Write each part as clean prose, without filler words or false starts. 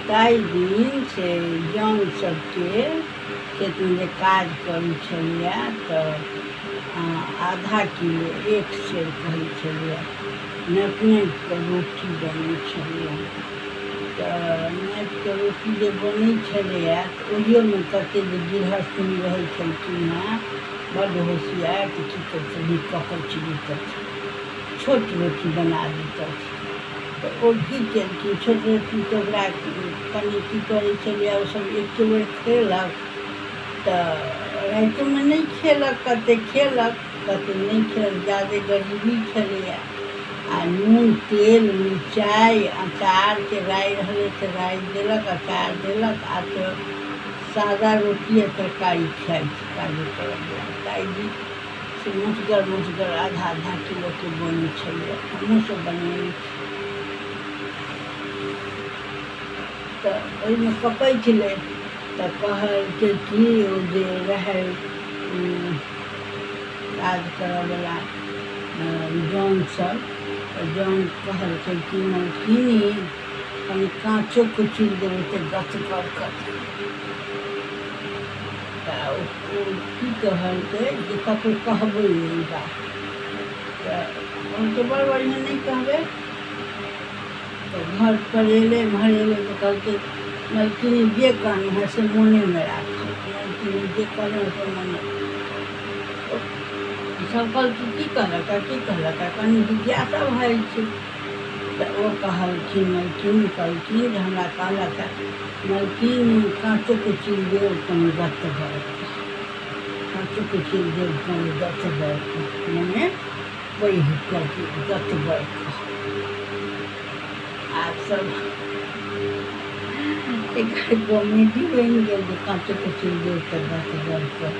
ताहि दिन से जौन सबके खेतमे जे काज करै छलिए तऽ आधा किलो एक सेर कहै छलिए नापि रोटी बनै छलिए। तऽ नापिके रोटी जे बनै छलैए तऽ ओहियोमे कतेक जे गृहस्थनी रहै छलखिन हेँ बड्ड होशियार तऽ की करथिन पकड़ि देतथिन, छोट रोटी बना देतथिन। तऽ ओ की केलखिन छोट रोटी तऽ ओकरा कनि की करै छलिए ओसब एके बेर खेलक तऽ रातिओमे नहि खेलक, कतेक खेलक कतेक नहि खेलक, जादे गरीबी छलैए। आ नून तेल मिरचाइ अँचारके राइ रहलै तऽ राइ देलक, अँचार देलक, आ तऽ सादा रोटिए तरकारी खाइ काजे करऽवला। ताहि दिन से मोटगर आधा आधा किलोके बनै छलै, हमहूँसब बनेने छी। तऽ ओहिमे पकै छलै तऽ कहलकै कि ओ जे रहै काज करऽवला जौनसब तऽ जौन कहलकै कि मलकिनी कनि काँचो कुचुर देबै तऽ गतगर करतै। तऽ ओ की कहलकै जे ककरो कहबै नहि ई बात। तऽ कहलकै बड़ बढ़िआँ नहि कहबै। तऽ घर पर अएलै तऽ कहलकै मलकिनी जे कहलहुँ हेँ से मोनेमे राखब, मलकिनी जे कहलहुँ से मोने। सब कहलखिन की कहलक कनि जिज्ञासा भऽ जाइ छै। तऽ ओ कहलखिन मलकिनी कहलखिन जे हमरा कहलक मलकिनी काँचो कुचुर देब कनि गतगर, काँचो कुचुर देब कनि गतगर मने पैघ कऽ गतगर। आब सब एकर कॉमेडी बनि गेल जे काँचो कुचुर देब तऽ गतगर कऽ।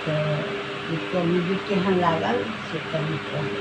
तऽ ई कॉमेडी केहन लागल से कनि कहू।